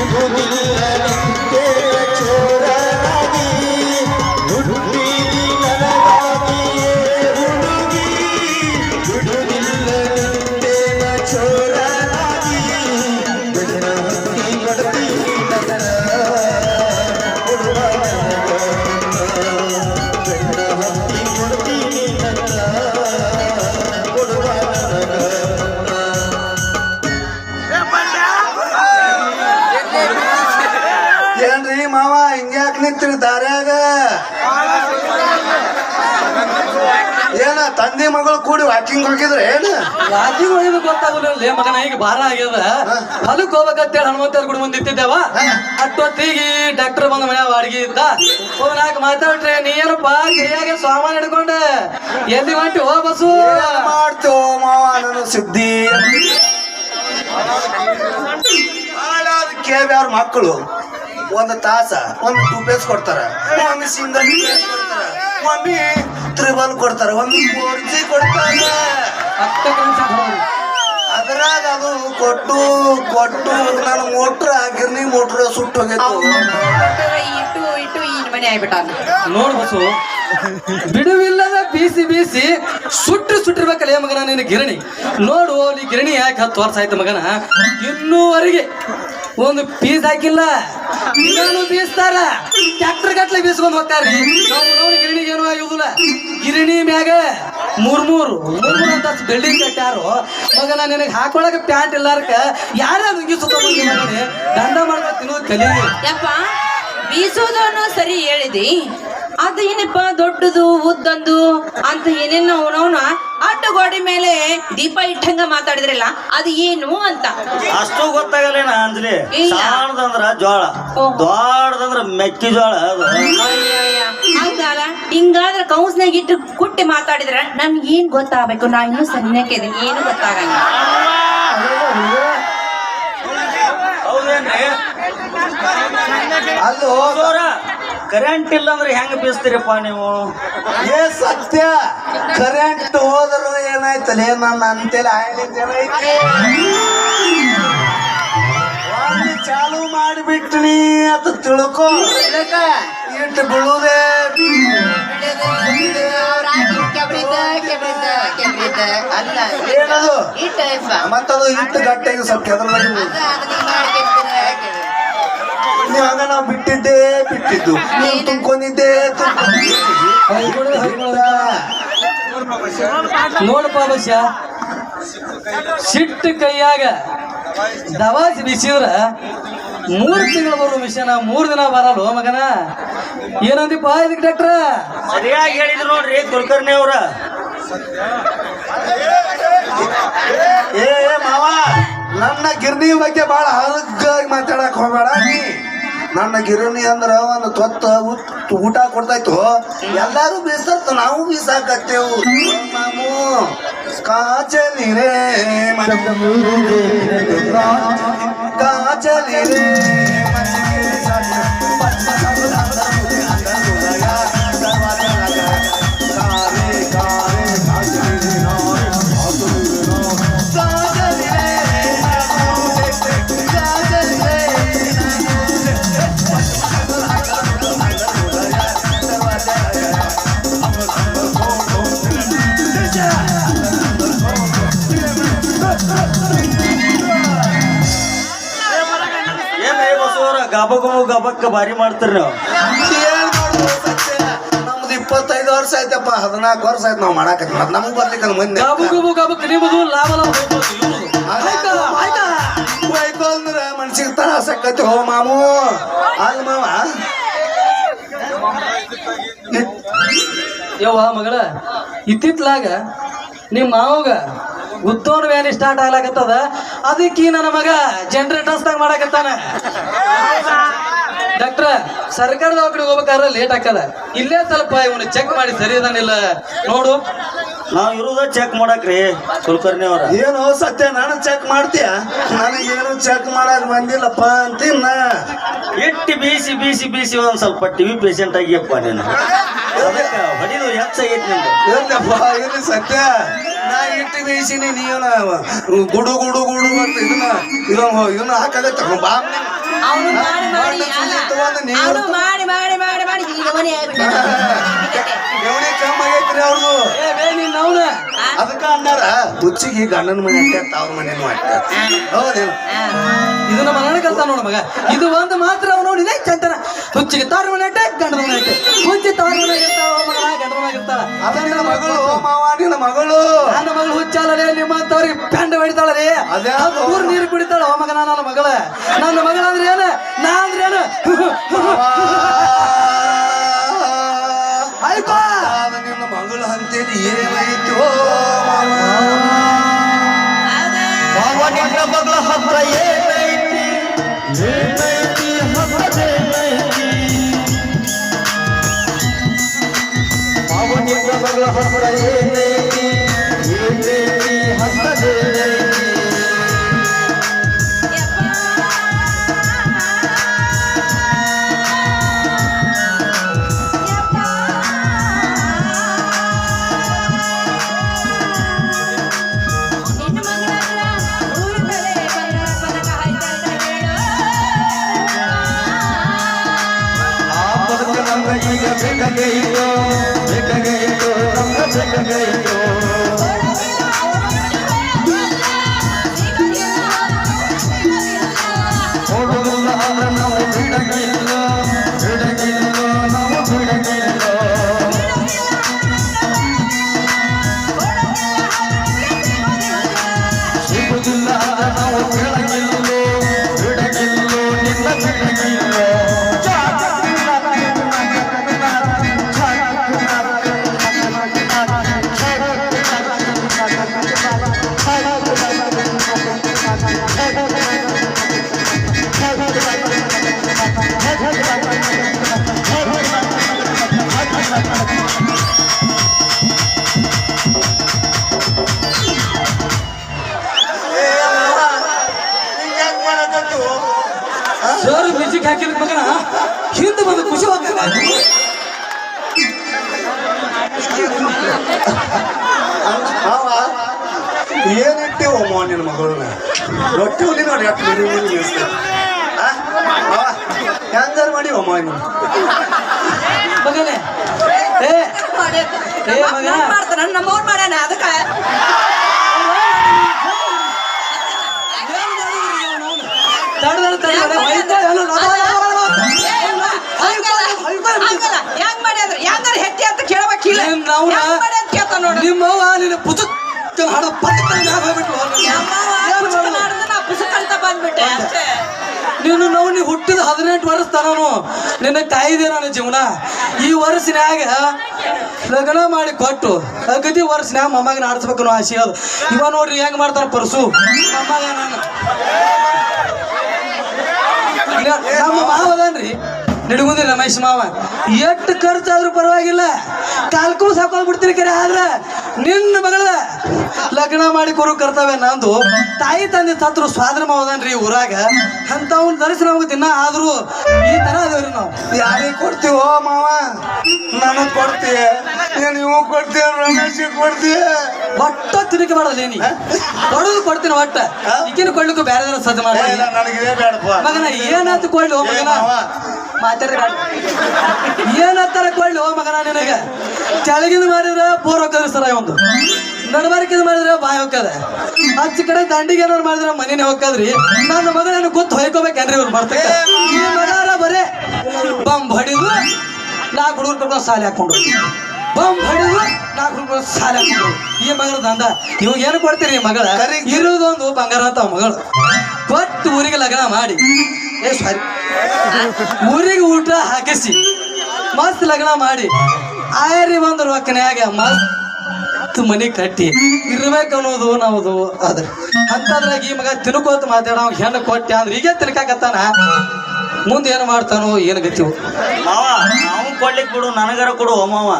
ಇರುವುದಿಲ್ಲದಂತೆ ಚೋರನಾಗಿ. ಹುಟ್ಟಿದಿ ನನಗಾಗಿಯೇ ಹುಡುಗಿ ಇರುವುದಿಲ್ಲದಂತೆ ಚೋರನಾಗಿ. ಬೆನ್ನ ಹತ್ತಿ ಕೊಡ್ತಿ ನನ್ನ ಕೊಡುವ ನನಗ. ಬೆನ್ನ ಹತ್ತಿ ಕೊಡ್ತೀನಿ ನನ್ನ ಕೊಡುವ ನನಗ. ಏನ್ರಿ ಮಾವ ಹಿಂಗ್ಯಾಕ್ ನಿಂತ್ರಿ ದಾರ್ಯಾಗ? ಏನ ತಂದೆ ಮಗಳು ಕೂಡಿ ವಾಕಿಂಗ್ ಹೋಗಿದ್ರೆ ಏನು? ರಾತ್ರಿ ಹೋಗಿದ್ದು ಗೊತ್ತಾಗಲಿಲ್ಲ ಮಗನ. ಈಗ ಭಾರ ಆಗ್ಯದ, ಹೊಲಕ್ ಹೋಗ್ಬೇಕಂತೇಳಿ ಹನುಮಂತರ ಗುಡಿ ಮುಂದೆ ನಿಂತಿದ್ದೇವ. ಅಷ್ಟೊತ್ತಿಗೆ ಡಾಕ್ಟರ್ ಬಂದ ಮನೆ ಅಡಿಗೆ ಇದ್ದ. ನಾಲ್ಕು ಮಾತಾಡ್ರೆ ನೀ ಏನಪ್ಪ ಕೈಯಾಗ ಸಾಮಾನು ಹಿಡ್ಕೊಂಡ ಎಲ್ಲಿ ಹೊಂಟಿ ಹೋ ಬಸ್ಸು? ಏನ್ ಮಾಡ್ತೇವ ಮಾವ ನನ್ನ ಸುದ್ದಿ? ಹಾಳಾದ ಕೇಳ್ಯಾರ ಮಕ್ಕಳು ಒಂದು ತಾಸ ಒಂದು 2 ಪೇಸ್ ಕೊಡ್ತಾರ, ಒಮ್ಮೆ ಸಿಂಗಲ್ ಪೇಸ್ ಕೊಡ್ತಾರ, ಒಮ್ಮೆ ತ್ರಿಬಲ್ ಕೊಡ್ತಾರ, ಒಮ್ಮೆ 4G ಕೊಡ್ತಾರ. ಅದ್ರಾಗ ಅದು ಕೊಟ್ಟು ಕೊಟ್ಟು ನನ್ನ ಮೋಟ್ರ ಗಿರ್ನಿ ಮೋಟ್ರ ಸುಟ್ಟು ಹೋಗಿತ್ತು. ಇಟ್ಟು ಇಟ್ಟು ಈ ಮನೆ ಆಗ್ಬಿಟ್ಟ. ನೋಡ್ ಬಸ್ಸು, ಬಿಡುವಿಲ್ಲದ ಬೀಸಿ ಬೀಸಿ ಸುಟ್ಟಿರ್ಬೇಕಲ್ಲ ಮಗನ ನಿನ್ನ ಗಿರಣಿ. ನೋಡು ಅಲ್ಲಿ ಗಿರಣಿ ಯಾಕೆ 10 ವರ್ಷ ಆಯ್ತು ಮಗನ, ಇನ್ನೂವರೆಗೆ ಒಂದು ಪೀಸ್ ಹಾಕಿಲ್ಲ. ದಿನಾನು ಬೀಸ್ತಾರ, ಟ್ಯಾಕ್ಟರ್ ಗಟ್ಲೆ ಬೀಸ್ಕೊಂಡ್ ಹೋಗ್ತಾರ್ರಿ. ನಾವು ಗಿರಣಿಗೆ ಏನೋ ಆಗುದಿಲ್ಲ. ಗಿರಣಿ ಮ್ಯಾಗ ಮೂರ್ ಅಂತ ಬಿಲ್ಡಿಂಗ್ ಕಟ್ಟಾರು ಮಗನ. ನಿನಗೆ ಹಾಕೊಳಕ ಪ್ಯಾಂಟ್ ಇಲ್ಲಾರ್ಕ ಯಾರ ನುಂಗಿ ಸುತ್ತ ಮಗನೇ ದಂಡ ಮಾಡ್ಕ ತಿನ್ನೋದು ಕಲಿ. ಯಪ್ಪ ಬೀಸೋದು ಅನ್ನೋ ಸರಿ ಹೇಳಿದಿ, ಅದು ಏನಪ್ಪ ದೊಡ್ಡದು ಉದ್ದೊಂದು ಅಂತ ಏನೇನು ಅವನವನ ಅಡ್ಡ ಗೋಡೆ ಮೇಲೆ ದೀಪ ಇಟ್ಟಂಗ ಮಾತಾಡಿದ್ರಲ್ಲ ಅದು ಏನು ಅಂತ ಅಷ್ಟು ಗೊತ್ತಾಗಲ್ಲೇನ ಅಂಜಲಿ. ಇಲ್ಲ. ಸಾಣದಂದ್ರ ಜೋಳ, ಓಹೋ. ದೊಡ್ಡದಂದ್ರ ಮೆಕ್ಕೆಜೋಳ. ಅದು ಹೌದಲ್ಲ, ಹಿಂಗಾದ್ರೆ ಕೌನ್ಸ್ನಾಗ ಇಟ್ಟು ಕುಟ್ಟಿ ಮಾತಾಡಿದ್ರ ನಮ್ಗೆ ಏನ್ ಗೊತ್ತಾಗಬೇಕು? ನಾ ಇನ್ನೂ ಸಣ್ಣಕ್ಕೆ ಇದೀನಿ, ಏನು ಗೊತ್ತಾಗಂಗ. ಹೌದೇನ್ರಿ? ಅಲ್ಲೋ ಕರೆಂಟ್ ಇಲ್ಲ ಅಂದ್ರೆ ಹೆಂಗ ಬೀಸ್ತೀರಪ್ಪ ನೀವು? ಏ ಸತ್ಯ, ಕರೆಂಟ್ ಹೋದ್ರು ಏನಾಯ್ತಲ್ಲ ನನ್ನ ಅಂತೇಳಿ ಏನೈತಿ ಅಲ್ಲಿ ಚಾಲು ಮಾಡಿಬಿಟ್ನಿ ಅಂತ ತಿಳ್ಕೊ. ಇಟ್ಟು ಬೀಳುದೇ ಏನದು ಮತ್ತದು ಇಟ್ಟು ಗಟ್ಟೆಗೆ ಸ್ವಲ್ಪ ಕೆದ್ರದಾಗ ನೀವಾಗ ನಾವು ಬಿಟ್ಟಿದ್ದು ನೀವು ತುಂಬ್ಕೊಂಡಿದ್ದೆ ನೋಡಪ್ಪ ಬಸ್ಯ, ಸಿಟ್ಟು ಕೈಯಾಗ ದವಾಸಿ ಬಿಸಿದ್ರ 3 ತಿಂಗಳು ಬರುವ ಮಿಷನ್ 3 ದಿನ ಬರಲ್ಲ ಮಗನ. ಏನಂದಿಪ್ಪ ಇದಕ್ಕೆ ಡಾಕ್ಟ್ರ? ಸರಿಯಾಗಿ ಹೇಳಿದ್ರು ನೋಡ್ರಿ ಕುಲಕರ್ಣಿ ಅವ್ರ. ಏ ಮಾವ, ನನ್ನ ಗಿರ್ನಿ ಬಗ್ಗೆ ಬಹಳ ಹರಗಾಗಿ ಮಾತಾಡಕ್ ಹೋಗ್ಬೇಡ ನೀ. ನನ್ನ ಗಿರಣಿ ಅಂದ್ರ ಒಂದು ತೊತ್ತ ಊಟ ಕೊಡ್ತಾಯ್ತು, ಎಲ್ಲಾರು ಬೀಸತ್ತ ನಾವು ಬೀಸಾಕತ್ತೇವು. ಮಾಮು ಕಾಚಲಿ ರೇ ಕಾಚಲಿ ರೇ ಗಬಕ್ಕ ಬಾರಿ ಮಾಡ್ತೀರಿ ನೀವು. ನಮ್ದು 25 ವರ್ಷ ಆಯ್ತಪ್ಪ, 14 ವರ್ಷ ಆಯ್ತು ನಾವು ಮಾಡಾಕತ್ತಿ. ಮತ್ತೆ ನಮಗ್ ಬರ್ಲಿಕ್ಕ ಮುಂದೆ ನಿಮ್ಮದು ಲಾಭ ಹೋಯ್ತು ಅಂದ್ರೆ ಮನ್ಸಿಗೆ ತ್ರಾಸ ಆಕತಿ. ಹೋ ಮಾಮು ಅಲ್ ಮಾವ, ಯವ್ವ ಮಗಳ, ಇತ್ತಿತ್ಲಾಗ ನಿಮ್ಮ ಮಾವಗ ಗುತ್ತೋನ್ ವ್ಯಾನಿ ಸ್ಟಾರ್ಟ್ ಆಗ್ಲಾಕತ್ತದ ಅದಕ್ಕೆ ನನ್ನ ಮಗ ಜನರೇಟರ್ಸ್ದಾಗ ಮಾಡಕತ್ತಾನ. ಡಾಕ್ಟ್ರ ಸರ್ಕಾರದ ದವಾಖಾನೆಗೆ ಹೋಗ್ಬೇಕಾದ್ರೆ ಲೇಟ್ ಆಗ್ತದ, ಇಲ್ಲೇ ಸ್ವಲ್ಪ ಇವನು ಚೆಕ್ ಮಾಡಿ ಸರಿ ಇದಾನಿಲ್ಲ ನೋಡು. ನಾವ್ ಇರುದ ಚೆಕ್ ಮಾಡಕ್ರಿ ಕುಲಕರ್ಣಿ ಅವರ. ಏನು ಸತ್ಯ ನಾನು ಚೆಕ್ ಮಾಡ್ತೀಯ? ನನಗೇನು ಚೆಕ್ ಮಾಡಕ್ ಬಂದಿಲ್ಲಪ್ಪ ಅಂತೀನ. ಇಟ್ಟು ಬೀಸಿ ಬೀಸಿ ಬೀಸಿ ಒಂದ್ ಸ್ವಲ್ಪ ಟಿವಿ ಪೇಷಂಟ್ ಆಗಿಯಪ್ಪ ನೀನು. ಅದಕ್ಕೆ ಹೊಡಿದು ಹೆಚ್ಚಾಗೈತಿ ನಿಂದು. ಇಲ್ಲಪ್ಪ ಇಲ್ಲಿ ಸತ್ಯ ನಾ ಇಟ್ಟು ಬೇಯಿಸಿನಿ, ನೀವನ ಗುಡು ಗುಡು ಗುಡು ಅಂತ ಇದನ್ನ ಹಾಕಾಗತ್ತ ಬಾ. ಅವನು ಮಾಡಿ ಮಾಡಿ ಅಲ್ಲ, ಅವನು ಮಾಡಿ ಮಾಡಿ ಮಾಡಿ ಮಾಡಿ ಈಗ ಮನೆ ಎವಣಿ ಕಮ್ಮಿ ಆಗೈತ್ರಿ ಅವ್ರದು. ಅವನ ಅದಕ್ಕ ಅಂದಾರ ಹುಚ್ಚಿಗೆ ಗಂಡನ ಮನೆ ಅಟ್ಟೆ ತವ್ರ ಮನೇನು ಅಟ್ಟೆ. ಹೌದೇನು? ಇದನ್ನ ಮರಣ ಕಲ್ತ ನೋಡ ಮಗ. ಇದು ಒಂದು ಮಾತ್ರ ಅವ್ನು ನೋಡಿದೆ ಚಂತನ. ಹುಚ್ಚಿಗೆ ತಾರ ಮನೆ ಅಟ್ಟೆ ಗಂಡನ ಮನೆ ಅಟ್ಟೆ. ಹುಚ್ಚಿ ತಾರ ಮನೆ ಇರ್ತಾವ ಮಗಳ ಗಂಡನ ಮನೆ ಇರ್ತಾಳ. ಅದ ನಿನ್ನ ಮಗಳು ಮಾವ, ನಿನ್ನ ಮಗಳು. ನನ್ನ ಮಗಳು ಹುಚ್ಚಾಲೇ ನಿಮ್ಮಂತವ್ರಿಗೆ ಪೆಂಡ ಹೊಡಿತಾಳರಿ. ಅದ್ಯಾವುದು? ಊರ್ ನೀರು ಕುಡಿತಾಳ ಮಗನ ನನ್ನ ಮಗಳ. ನನ್ನ ಮಗಳ ಅಂದ್ರೆ ಏನು, ನಾ ಅಂದ್ರೆ ಏನು? ಆಯ್ತಾ ನಿನ್ನ ಮಗಳು ಅಂತೇಳಿ ಏನೈತೋ ಮಾವ. ಮಾವ ನಿನ್ನ ಮಗಳ ಹತ್ರ ಏನೈತಿ, ಏನೈತಿ ಹತ್ರದೇನೈತಿ. ಮಾವ ನಿನ್ನ ಮಗಳ ಹತ್ರ ಏನೈತಿ, ಏನೈತಿ ಹತ್ರದೇನೈತಿ. ಈಗ ಬೇಕಾಗೈತೋ, ಬೇಕಾಗೈತೋ, ನಮ್ಗೆ ಬೇಕಾಗೈತೋ. ಓಡುವುದಿಲ್ಲ ಅಂದ್ರೆ ನಾವು ಬಿಡಗಿಲ್ಲ, ಬಿಡಗಿಲ್ಲ, ನಾವು ಬಿಡಗಿಲ್ಲ. ಸಿಗುದಿಲ್ಲ ಅಂದ್ರೆ ನಾವು ಬಿಡಗಿಲ್ಲ, ಬಿಡಗಿಲ್ಲ, ನಿನ್ನ ಬಿಡಗಿಲ್ಲ. ಸರ್ ಮ್ಯೂಸಿಕ್ ಹಾಕಿದ ಮಗನ ಹಿಂದೆ ಬಂದು ಖುಷಿ ಹೋಗ್ತದೆ. ಮಾವ ಏನಿಟ್ಟೇವಮ್ಮ ನಿನ್ನ ಮಗಳನ್ನ? ರೊಟ್ಟಿ ಹುಲಿ ನೋಡಿ ಅಷ್ಟು ಹೆಂಗಾರ ಮಾಡಿ ಅಮ್ಮ ಇನ್ನು ಮಗನೇ ಏ ಮಗನ ಮಾಡ್ತಾನ ನಮ್ಮವ್ರು ಮಾಡ್ಯಾನ ಅದಕ್ಕ ಹೆಂಗ್ ಮಾಡ್ಯಾರ ಹೆಂಗಾರ ಹೆಟ್ಟಿ ಅಂತ ಕೇಳಬೇಕಿಲ್ಲ. ನಿಮ್ಮವ್ವ ನಿನ್ನ ಪುಸ್ತಕ ಹಾಡೋ ಪುಸ್ತಕ ಬಂದ್ಬಿಟ್ಟೆ ಅಷ್ಟೇ. ನೀನು ನೀವು ಹುಟ್ಟಿದ 18 ವರ್ಷ ತನನು ನಿನ್ನ ಕಾಯ್ದೆ ನನ್ನ ಜೀವನ. ಈ ವರ್ಷನ್ಯಾಗ ಲಗ್ನ ಮಾಡಿ ಕೊಟ್ಟು ಅಗದಿ ವರ್ಷನ್ಯಾಗ ಮೊಮ್ಮಗನ ಆಡಿಸ್ಬೇಕು ಅನ್ನೋ ಆಸೆ ಅದು. ಇವ ನೋಡ್ರಿ ಹೆಂಗ್ ಮಾಡ್ತಾರ ಪರ್ಸು ಮೊಮ್ಮಗ ನಮ್ಮ ಮಾವ ಅದನ್ರಿ ನಿಡಗುಂದಿ ರಮೇಶ್ ಮಾವ. ಎಷ್ಟು ಖರ್ಚಾದ್ರೂ ಪರವಾಗಿಲ್ಲ, ಕಾಲ್ಕೂ ಸಾಕೊಂಡ್ಬಿಡ್ತೀನಿ ಕರೆ. ಆದ್ರೆ ನಿನ್ನ ಮಗಳ ಲಗ್ನ ಮಾಡಿ ಕೊರು ಕರ್ತವ್ಯ ನಂದು. ತಾಯಿ ತಂದೆ ಸತ್ರು ಸ್ವಾದ್ರ ಮಾವದನ್ರಿ ಊರಾಗ. ಅಂತವನ್ ಧರಿಸಿ ನಮ್ಗೆ ದಿನ ಆದ್ರೂ ಈ ತರ ಅದೇವ್ರಿ ನಾವು. ಯಾರಿಗೆ ಕೊಡ್ತೀವೋ ಮಾವ? ನನಗ್ ಕೊಡ್ತೀಯ, ನೀವು ಕೊಡ್ತೀಯ, ರಮೇಶಿಗೆ ಕೊಡ್ತೀಯ. ಒಟ್ಟ ತಿರುಗಿ ಮಾಡಲ್ಲ ನೀ ಕೊಡೋದು ಕೊಡ್ತೀನಿ. ಒಟ್ಟ ಈಗಿನ ಕೊಡ್ಲಿಕ್ಕೂ ಬೇರೆ ಸದ್ದು ಮಾಡ. ನನಗಿದೇ ಬೇಡಪ್ಪ ಮಗನ ಏನಾಯ್ತು ಕೊಳ್ಳಿ ಹೋ ಮಗನ ಮಾತಾಡ ಏನತ್ತಾರ ಕೊಳ್ಳಿ ಹೋ ಮಗನ. ನಿನಗ ಕೆಳಗಿಂದ ಮಾಡಿದ್ರೆ ಬೋರ್ ಹೋಗ್ತದೆ ಸರ. ಒಂದು ನಡಬಾರಿಕೆದು ಮಾಡಿದ್ರೆ ಬಾಯಿ ಹೋಗ್ತದ. ಹಚ್ಚ ಕಡೆ ದಂಡಿಗೆ ಏನಾರು ಮಾಡಿದ್ರೆ ಮನೇನೆ ಹೋಗ್ತದ್ರಿ. ನನ್ನ ಮಗಳೇನು ಗೊತ್ತು ಹೊಯ್ಕೋಬೇಕೇನ್ರಿ ಇವ್ರು ಬರ್ತಾರೆ. ಈ ಮಗಾರ ಬರೇ ಬಂಬ್ ಹೊಡಿದು 4 ಹುಡುಗರು ಕರ್ಕೊಂಡು ಸಾಲಿ ಹಾಕೊಂಡು, ಬಂಬ್ ಹೊಡಿದು 4 ಹುಡುಗರು ಸಾಲಿ ಹಾಕೊಂಡು. ಈ ಮಗಳ ದಂಡ ಇವಾಗ ಏನು ಕೊಡ್ತೀರಿ? ಈ ಮಗಳ ಇರುವುದೊಂದು ಬಂಗಾರ ಅಂತ ಮಗಳು ಕೊಟ್ಟು ಊರಿಗೆ ಲಗ್ನ ಮಾಡಿ ಸಾರಿ ಊರಿಗೆ ಊಟ ಹಾಕಿಸಿ ಮಸ್ತ್ ಲಗ್ನ ಮಾಡಿ ಆಯರಿ ಬಂದು ರೊಕ್ಕನ್ಯಾಗ ಮಸ್ತ್ ಮನೆ ಕಟ್ಟಿ ಇರ್ಬೇಕು ಅನ್ನೋದು ನಾವುದು ಅದ್ರ ಅಂತದ್ರಾಗ ಈ ಮಗ ತಿನ್ಕೋತ ಮಾತಾಡ ಹೆಣ್ಣು ಕೊಟ್ಟೆ ಅಂದ್ರೆ ಈಗ ತಿನ್ಕಾಕತ್ತಾನ ಮುಂದೆ ಏನು ಮಾಡ್ತಾನೋ ಏನು ಗತಿವು ಮಾವ ನಾವು ಕೊಡ್ಲಿಕ್ ಬಿಡು ನನಗರ ಕೊಡು ಮಾವ.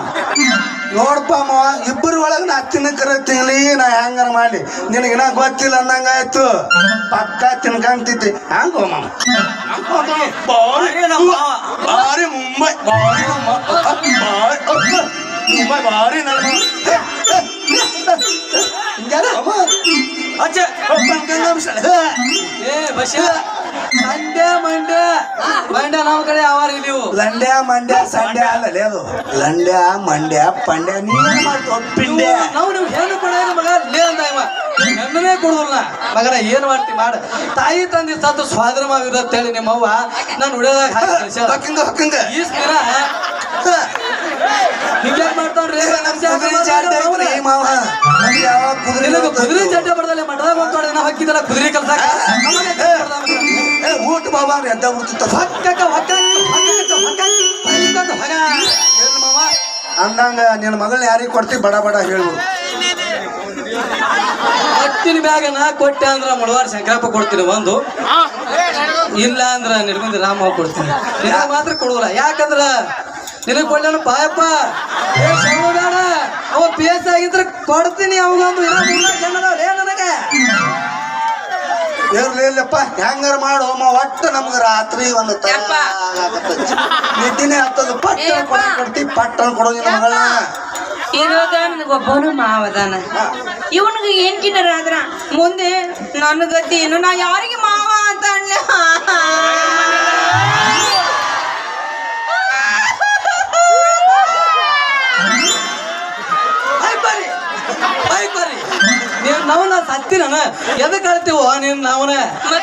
ನೋಡಪ್ಪ ಮಾವ ಇಬ್ಬರ ಒಳಗ ನಾ ತಿನ್ನಕರ ತಿನ್ಲಿ ನಾ ಹೆಂಗಾರ ಮಾಡ್ಲಿ ನಿನಗಿನ ಗೊತ್ತಿಲ್ಲ ಅನ್ನಂಗಾಯ್ತು ಪಕ್ಕ ತಿನ್ಕಂತಿದ್ದೆ ಹಂಗ ಮಾವ ಬಾರಿ ನಮ್ಮ ಮಾವ. ಭಾರಿ ಮುಂಬೈ ಭಾರಿ ಮುಂಬೈ ಭಾರಿ ನನ್ನ ಅಚ್ಚೆ ಏ ಬಸ್ ಸಂಡೆ ಮಂಡ್ಯ ನಮ್ಮ ಕಡೆ ಯಾವಾರ ನೀವು ಲಂಡ್ಯ ಮಂಡ್ಯ ಸಂಡ್ಯ ಅಲ್ಲಲೇ ಅದು ಲಂಡ್ಯ ಮಂಡ್ಯ ಪಂಡ್ಯ ನೀನ್ ಮಾಡ್ತು ಪಿಂಡ್ಯ ನಾವು ನಿಮ್ಗೆ ಹೆಣ್ಣು ಕೊಡೋದು ಮಗ ಲೇ ಅಂದ ಇವ ಹೆಣ್ಣನೇ ಕೊಡುದಿಲ್ಲ ಮಗನ ಏನ್ ಮಾಡ್ತಿ ಮಾಡ ತಾಯಿ ತಂದೆ ಸತ್ತು ಸ್ವಾಧರ್ಮವಿರ ಅಂತೇಳಿ ನಿಮ್ಮವ್ವ ನಾನು ಉಳಿಯೋದಾಗ ಹಾಕಿ ಹಕ್ಕಂಗ ಹಕ್ಕಂಗ ಈ ದಿನ ಹಿಂಗ್ಯಾಕ್ ಮಾಡ್ತಾವ್ರಿ ಮಾವ ನಮ್ಗೆ ಯಾವಾಗ ಕುದುರೆ ಚಡ್ಡ ಬಡದಲ್ಲ ಮಠದಾಗ ಹೋಗ್ತಾಳೆ ನಾವು ಹಾಕಿದಲ್ಲ ಕುದುರೆ ಕಲ್ಸಾಕ ಊಟ ಬಾಬಾ ಎಂತ ಬಿಡ್ತಿತ್ತ ಏನ್ ಮಾವ ಅಂದಂಗ ನಿನ್ನ ಮಗಳನ್ನ ಯಾರಿಗೆ ಕೊಡ್ತಿ ಬಡ ಬಡ ಹೇಳ್ಬಿಡು ಹತ್ತಿನ ಬ್ಯಾಗನ ಕೊಟ್ಟೆ ಅಂದ್ರ ಮುಳವಾರ ಶಂಕರಪ್ಪ ಕೊಡ್ತೀನಿ ಒಂದು ಇಲ್ಲ ಅಂದ್ರ ನಿರ್ಬಂಧಿ ರಾಮ ಕೊಡ್ತೀನಿ ನಿನಗೆ ಮಾತ್ರ ಕೊಡುವಲ್ಲ ಯಾಕಂದ್ರ ನಿನಗೆ ಕೊಡ್ಲೇನು ಪಾಯಪ್ಪ ಬೇಡ ಅವ ಪೇಸ್ ಆಗಿದ್ರೆ ಕೊಡ್ತೀನಿ ಅವಾಗೊಂದು ನನಗೆ ಇರ್ಲಿಲ್ಲಪ್ಪ ಹೆಂಗಾರ ಮಾಡು ಒಟ್ಟು ನಮ್ಗ ರಾತ್ರಿ ಒಂದು ನಿದ್ದಿನೇ ಹತ್ತದು ಪಟ್ಟಣ ಕೊಡ್ತಿ ಪಟ್ಟಣ ಕೊಡೋ ನಿನ್ನ ಮಗಳನ್ನ ಇರೋದ ನನಗೊಬ್ಬನು ಮಾವದಾನ ಇವನಿಗೆ ಎಂಟಿನರ ಆದ್ರ ಮುಂದೆ ನನ್ನ ಗತಿ ಏನು ನಾ ಯಾರಿಗೆ ಮಾವ ಅಂತ ಅನ್ಲ ನೀನ್ ನಾವನ ಸತ್ತಿನ ಎದಕ್ ಆಳ್ತೀವೋ ನೀನ್ ನಾವನ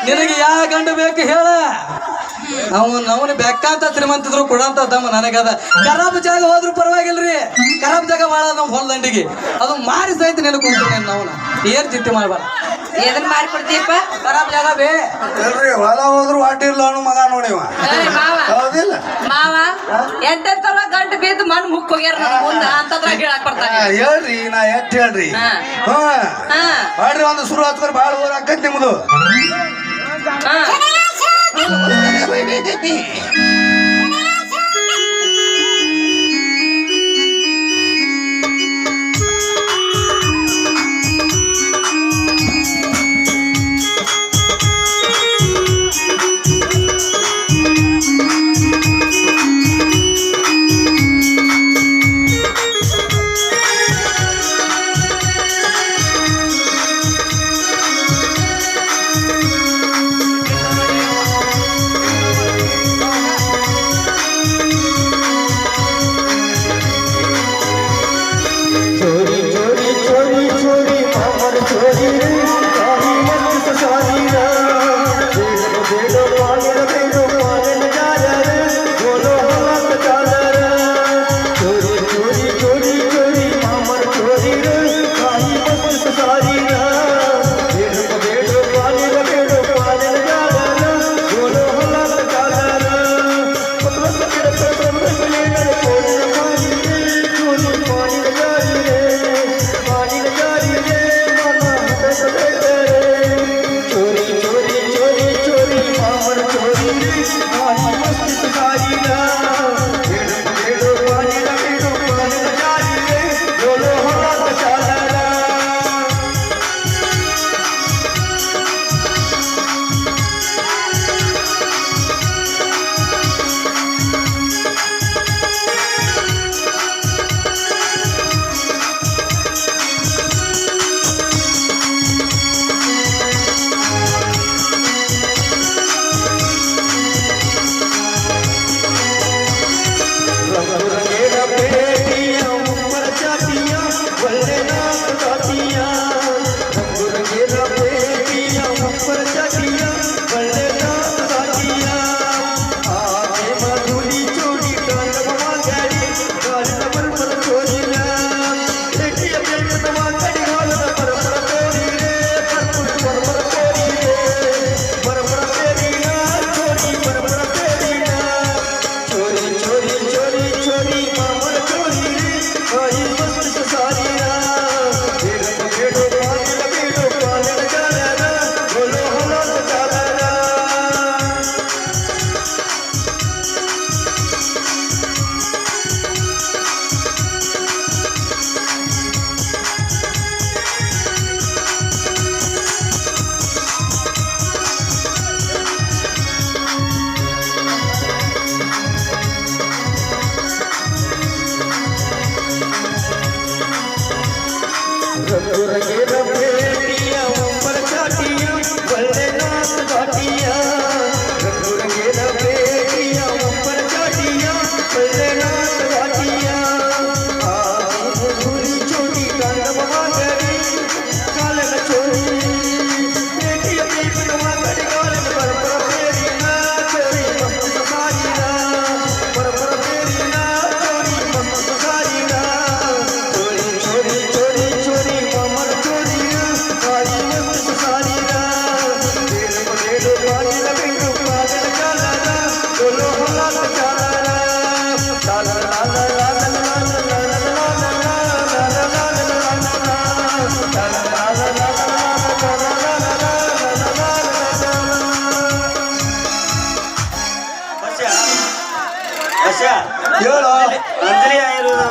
ನಿನಗೆ ಯಾವ ಗಂಡು ಬೇಕು ಹೇಳ ಅವನ ಬೆಕ್ಕಂತ ಶ್ರೀಮಂತಿದ್ರು ಕೊಡಂತ ತಮ್ಮ ನನಗದ ಖರಾಬ್ ಜಾಗ ಹೋದ್ರು ಪರವಾಗಿಲ್ರಿ ಖರಾಬ್ ಜಾಗ ಬಾಳ ನಮ್ ಹೊಲದಂಡಿಗೆ ಅದು ಮಾರಿ ಸಹಿತ ನೆನಪು ಕೊಡ್ತೀನಿ ನಾವನ ಏನ್ ಚಿಂತೆ ಮಾಡ್ಬಾರ ಎದನ್ ಮಾರಿ ಕೊಡ್ತೀಯಪ್ಪ ಖರಾಬ್ ಜಾಗ ಬೇ ಇಲ್ರಿ ಹೊಲ ಹೋದ್ರು ವಾಟಿರ್ಲ ಅವನು ಮಗ ನೋಡಿವ ಹೌದಿಲ್ಲ ಮಾವ ಎಂತೆಂತವ್ರ ಗಂಟು ಬಿದ್ದು ಮಣ್ಣು ಮುಕ್ ಹೋಗ್ಯಾರ ಮುಂದ ಅಂತದ್ರಾಗ ಹೇಳಕ್ ಬರ್ತಾನೆ ಹೇಳ್ರಿ ನಾ ಎಟ್ ಹೇಳ್ರಿ ಹಾ. ಹಾ. ಮಾಡ್ರಿ ಒಂದು ಶುರು ಹಚ್ಕೊರ್ ಬಾಳ ಊರ್ ಆಕೈತಿ ನಿಮ್ದು ಹಾ.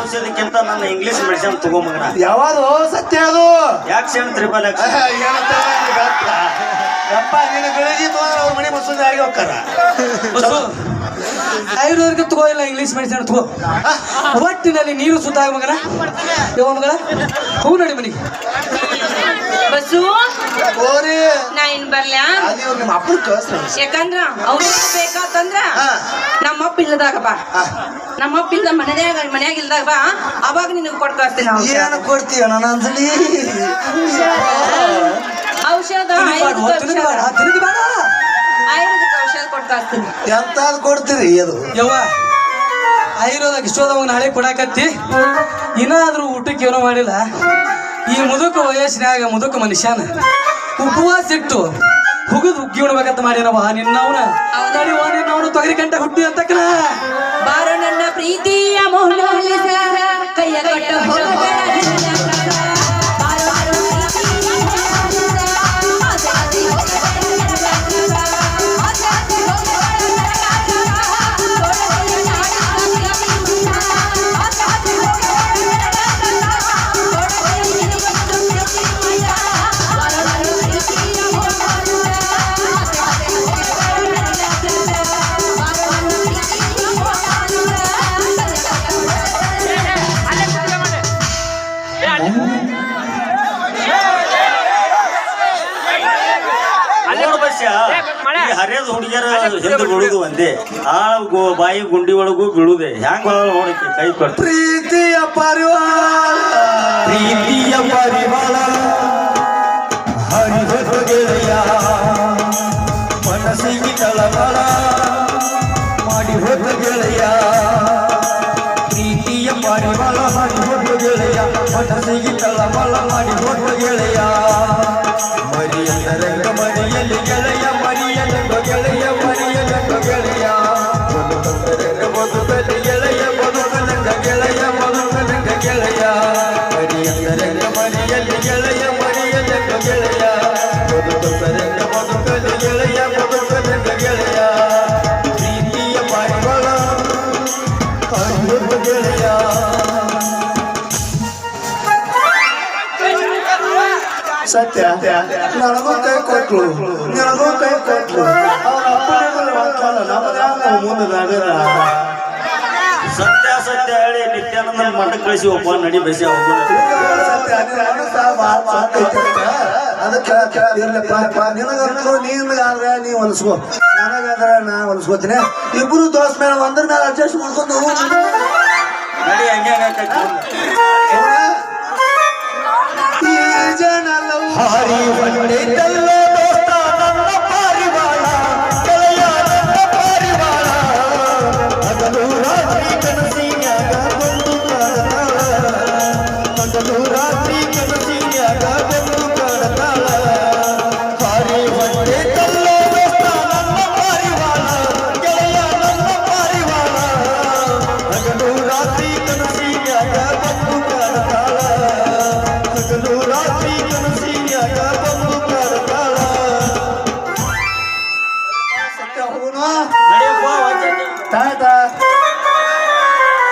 ಔಷಧಕ್ಕಿಂತ ನನ್ನ ಇಂಗ್ಲಿಷ್ ಮೆಡಿಸಿನ್ ತಗೋ ಮಗನ. ಯಾವುದು ಸತ್ಯ ಅದು ಆಕ್ಷನ್ ತ್ರಿಬಲ್ ಆಕ್ಷನ್. ಯಪ್ಪ ನಿನ್ನ ಗಳಿಜಿ ತಗೊಂಡ್ರೆ ಅವ್ರ ಮನೆ ಮಸೂದೆ ಆಗಿ ಹೋಗ್ತಾರ. ಆಯುರ್ವೇದಿಕ್ ತಗೋ ಇಲ್ಲ ಇಂಗ್ಲಿಷ್ ಮೆಡಿಸಿನ್ ತಗೋ. ಒಟ್ಟಿನಲ್ಲಿ ನೀರು ಸುತ್ತ ಮಗನ ಯಾವ ಮಗಳ ಹೂ ನಡಿ ಮನಿಗೆ. ಬಸ್ಸು ಓರಿ ನಾ ಇನ್ ಬರ್ಲ್ಯಾ? ಅದು ಇವ್ರು ನಿಮ್ಮ ಅಪ್ಪನ ಕಳ್ಸ್ರಿ. ಯಾಕಂದ್ರ ಔಷಧ ಬೇಕಾತಂದ್ರ ನಮ್ಮಪ್ಪ ಇಲ್ಲದಾಗ ಬಾ. ನಮ್ಮಪ್ಪ ಇಲ್ದ ಮನ್ಯಾಗ ಇಲ್ದಾಗ ಬಾ, ಅವಾಗ ನಿನಗೆ ಕೊಟ್ಟು ಕಳ್ಸ್ತೀನಿ ಏನು ಕೊಡ್ತೀಯ ನನ್ನ ಅಂಜಲಿ? ಔಷಧ ಆಯುರ್ವೇದಿಕ್ ಔಷಧ ಕೊಟ್ಟು ಕಳ್ಸ್ತೀನಿ. ಎಂತಾದ್ ಕೊಡ್ತೀರಿ ಅದು? ಯವ್ವ ಆಯುರ್ವೇದ ಇಷ್ಟೋದವಾಗ ನಾಳೆ ಕೊಡಾಕತ್ತಿ, ಇನ್ನಾದ್ರೂ ಊಟಕ್ಕೆ ಏನೋ ಮಾಡಿಲ್ಲ. ಈ ಮುದುಕ ವಯಸ್ಸಿನಾಗ ಮುದುಕ ಮನುಷ್ಯನ ಉಪವಾಸ ಇಟ್ಟು ಹುಗಿದು ಉಗ್ಗಿ ಉಣ್ಬೇಕಂತ ಮಾಡ್ಯಾನವ ನಿನ್ನವನ. ನಿನ್ನವನು ತೊಗರಿ ಗಂಟೆ ಹುಟ್ಟಿ ಅಂತ ಬಾರೋ ನನ್ನ ಪ್ರೀತಿಯ ಮೋಹನಾಲಿಸ ಕೈಯ ಕಟ್ಟ ಹೋಗಬೇಡ ನಿನ್ನ ಪ್ರಾಣ. ಬಾರೋ ಬಾರೋ ಪ್ರೀತಿಯ ಮೋಹನಾಲಿಸ, ಆಸೆ ಆಸೆ ಹೋಗಬೇಡ ನಿನ್ನ ಪ್ರಾಣ. ಆಸೆ ಆಸೆ ಹೋಗಬೇಡ ನನ್ನ ಪ್ರಾಣ. ಕೊಡಲಿಯ ನಾಡಿನ ಪ್ರೀತಿಯ ಆಸೆ ಆಸೆ ಹೋಗಬೇಡ ನನ್ನ ಪ್ರಾಣ. ಕೊಡಲಿಯ ನಿನಗೊಂದು ಪ್ರೀತಿಯ ಬಾರೋ ಬಾರೋ ಪ್ರೀತಿಯ ಮೋಹನಾಲಿಸ, ಆಸೆ ಆಸೆ ಹೋಗಬೇಡ ನನ್ನ ಪ್ರಾಣ. ಬಾರೋ ಬಾರೋ ಪ್ರೀತಿಯ ಮೋಹನಾಲಿಸ. ನೋಡು ಬಸ್ಯ, ಈ ಹರಿಯದ ಹುಡುಗಿಯರ ಹಿಂದೆ ಬೀಳುದು ಒಂದೇ, ಆ ಬಾಯಿ ಗುಂಡಿ ಒಳಗೂ ಬೀಳುದೆ. ಹ್ಯಾಂಗ ನೋಡಕ್ಕೆ ಕೈ ಕೊಟ್ಟು ಪ್ರೀತಿಯ ಪರಿವಾರ, ಪ್ರೀತಿಯ ಪರಿವಾರ ಹರಿದ ಗೆಳೆಯ ಮನಸ್ಸಿಗೆ ತಳಮಳ ಮಾಡಿ ಹೋದ ಗೆಳೆಯ. ಪ್ರೀತಿಯ ಪರಿವಾರ ಹರಿದ ಗೆಳೆಯ ಮನಸ್ಸಿಗೆ ತಳಮಳ ಮಾಡಿ ಹೋದ ಗೆಳೆಯ. ಮರಿಯಂದರಂಗ ಮರಿಯಲ್ಲಿ ಗೆಳೆಯ, ಮರಿಯಂಗ ಗೆಳೆಯ, ಮರಿಯಂಗ ಗೆಳೆಯ. ಬದುಕಲಿ ಗೆಳೆಯ, ಬದುಕಲಂಗ ಗೆಳೆಯ, ಬದುಕಲಂಗ ಗೆಳೆಯ. ಮರಿಯಂದರಂಗ ಮರಿಯಲ್ಲಿ ಗೆಳೆಯ, ಮರಿಯಂಗ ಗೆಳೆಯ. ಬದುಕಲಂಗ ಬದುಕಲಿ ಗೆಳೆಯ, ಬದುಕಲಂಗ ಗೆಳೆಯ. ಪ್ರೀತಿಯ ಪಾರಿವಾಳ ಹರಿದ ಗೆಳೆಯ. ಸತ್ಯ ನನಗೂ ಕೈ ಕೊಟ್ಲು, ನಿನಗೂ ಕೈ ಕೊಟ್ಲು. ಅವ್ರ ಅಪ್ಪನ ಮುಂದೆ ನಡೀರ. ಸತ್ಯ ಸತ್ಯ ಹೇಳಿ ನಿತ್ಯಾನಂದ ಮಠಕ್ಕೆ ಕಳಿಸಿ ಒಬ್ಬ ನಡಿ ಬಸಿ ಒಬ್ಬ. ಅದಕ್ಕೆ ಇರ್ಲಪ್ಪ, ನಿನಗಂತೂ ನೀನಾದ್ರೆ ನೀ ಹೊಲಿಸ್ಕೋ, ನನಗಾದ್ರೆ ನಾ ಹೊಲಿಸ್ಕೋತೀನಿ. ಇಬ್ರು ದೋಸ್ತ ಮೇಲೆ ಒಂದ್ರ ಮೇಲೆ ಅಡ್ಜಸ್ಟ್ ಮಾಡ್ಕೊಂಡು ನಡಿ ಹಂಗೆ ಈ ಜನ ಹಾರಿ ಬಂದಿದ್ದಲ್ಲ ದೋಸ್ತ ನನ್ನ ಪಾರಿವಾಳ, ಗೆಳೆಯ ನನ್ನ ಪಾರಿವಾಳ. ಹಗಲು ರಾತ್ರಿ ಕನಸಿನ್ಯಾಗ ಬಂದು ಕಾಡತಾಳ, ಹಗಲು ರಾತ್ರಿ ಕನಸಿನ್ಯಾಗ ಬಂದು ಕಾಡತಾಳ. ಹಾರಿ ಬಂದಿದ್ದಲ್ಲ ದೋಸ್ತ ನನ್ನ ಪಾರಿವಾಳ, ಗೆಳೆಯ ನನ್ನ ಪಾರಿವಾಳ. ಹಗಲು ರಾತ್ರಿ ಕನಸಿನ್ಯಾಗ ಬಂದು ಕಾಡತಾಳ, ಹಗಲು ರಾತ್ರಿ ಕನಸಿನ್ಯಾಗ ಬಂದು ಕಾಡತಾಳ. ಸತ್ಯ ಹೋಗೋಣ ನಡಿಯಪ್ಪ. ತಾಯ್ತಾ